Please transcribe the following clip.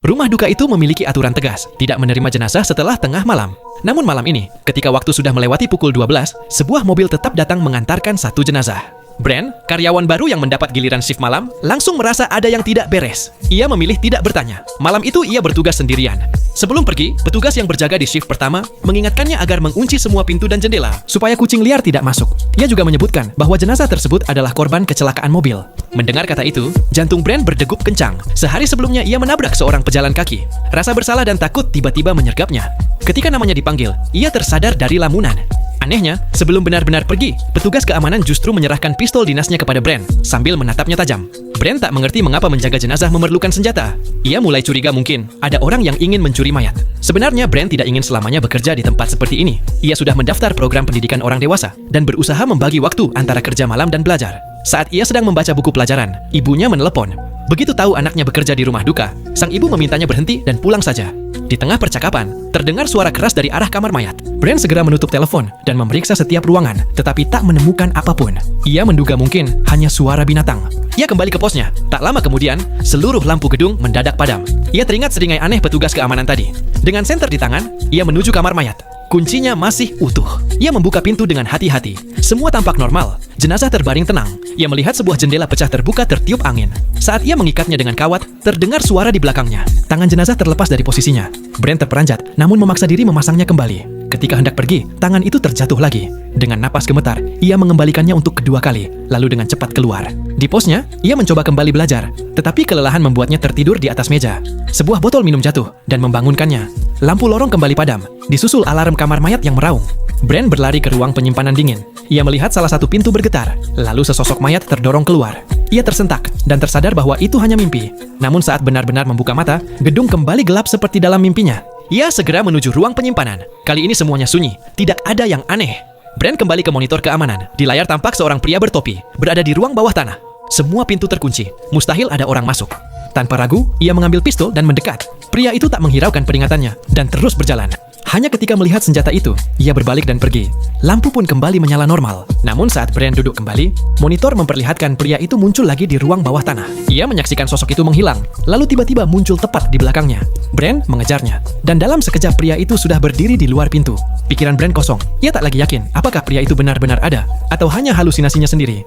Rumah duka itu memiliki aturan tegas, tidak menerima jenazah setelah tengah malam. Namun malam ini, ketika waktu sudah melewati pukul 12, sebuah mobil tetap datang mengantarkan satu jenazah. Brand, karyawan baru yang mendapat giliran shift malam, langsung merasa ada yang tidak beres. Ia memilih tidak bertanya. Malam itu ia bertugas sendirian. Sebelum pergi, petugas yang berjaga di shift pertama mengingatkannya agar mengunci semua pintu dan jendela supaya kucing liar tidak masuk. Ia juga menyebutkan bahwa jenazah tersebut adalah korban kecelakaan mobil. Mendengar kata itu, jantung Brand berdegup kencang. Sehari sebelumnya ia menabrak seorang pejalan kaki. Rasa bersalah dan takut tiba-tiba menyergapnya. Ketika namanya dipanggil, ia tersadar dari lamunan. Anehnya, sebelum benar-benar pergi, petugas keamanan justru menyerahkan pistol dinasnya kepada Brand sambil menatapnya tajam. Brand tak mengerti mengapa menjaga jenazah memerlukan senjata. Ia mulai curiga mungkin ada orang yang ingin mencuri mayat. Sebenarnya Brand tidak ingin selamanya bekerja di tempat seperti ini. Ia sudah mendaftar program pendidikan orang dewasa dan berusaha membagi waktu antara kerja malam dan belajar. Saat ia sedang membaca buku pelajaran, ibunya menelepon. Begitu tahu anaknya bekerja di rumah duka, sang ibu memintanya berhenti dan pulang saja. Di tengah percakapan, terdengar suara keras dari arah kamar mayat. Brand segera menutup telepon dan memeriksa setiap ruangan, tetapi tak menemukan apapun. Ia menduga mungkin hanya suara binatang. Ia kembali ke posnya. Tak lama kemudian, seluruh lampu gedung mendadak padam. Ia teringat seringai aneh petugas keamanan tadi. Dengan senter di tangan, ia menuju kamar mayat. Kuncinya masih utuh. Ia membuka pintu dengan hati-hati. Semua tampak normal. Jenazah terbaring tenang. Ia melihat sebuah jendela pecah terbuka tertiup angin. Saat ia mengikatnya dengan kawat, terdengar suara di belakangnya. Tangan jenazah terlepas dari posisinya. Brand terperanjat, namun memaksa diri memasangnya kembali. Ketika hendak pergi, tangan itu terjatuh lagi. Dengan napas gemetar, ia mengembalikannya untuk kedua kali, lalu dengan cepat keluar. Di posnya, ia mencoba kembali belajar, tetapi kelelahan membuatnya tertidur di atas meja. Sebuah botol minum jatuh dan membangunkannya. Lampu lorong kembali padam, disusul alarm kamar mayat yang meraung. Brand berlari ke ruang penyimpanan dingin. Ia melihat salah satu pintu bergetar, lalu sesosok mayat terdorong keluar. Ia tersentak dan tersadar bahwa itu hanya mimpi. Namun saat benar-benar membuka mata, gedung kembali gelap seperti dalam mimpinya. Ia segera menuju ruang penyimpanan. Kali ini semuanya sunyi, tidak ada yang aneh. Brand kembali ke monitor keamanan. Di layar tampak seorang pria bertopi, berada di ruang bawah tanah. Semua pintu terkunci, mustahil ada orang masuk. Tanpa ragu, ia mengambil pistol dan mendekat. Pria itu tak menghiraukan peringatannya dan terus berjalan. Hanya ketika melihat senjata itu, ia berbalik dan pergi. Lampu pun kembali menyala normal. Namun saat Brand duduk kembali, monitor memperlihatkan pria itu muncul lagi di ruang bawah tanah. Ia menyaksikan sosok itu menghilang, lalu tiba-tiba muncul tepat di belakangnya. Brand mengejarnya, dan dalam sekejap pria itu sudah berdiri di luar pintu. Pikiran Brand kosong. Ia tak lagi yakin apakah pria itu benar-benar ada, atau hanya halusinasinya sendiri.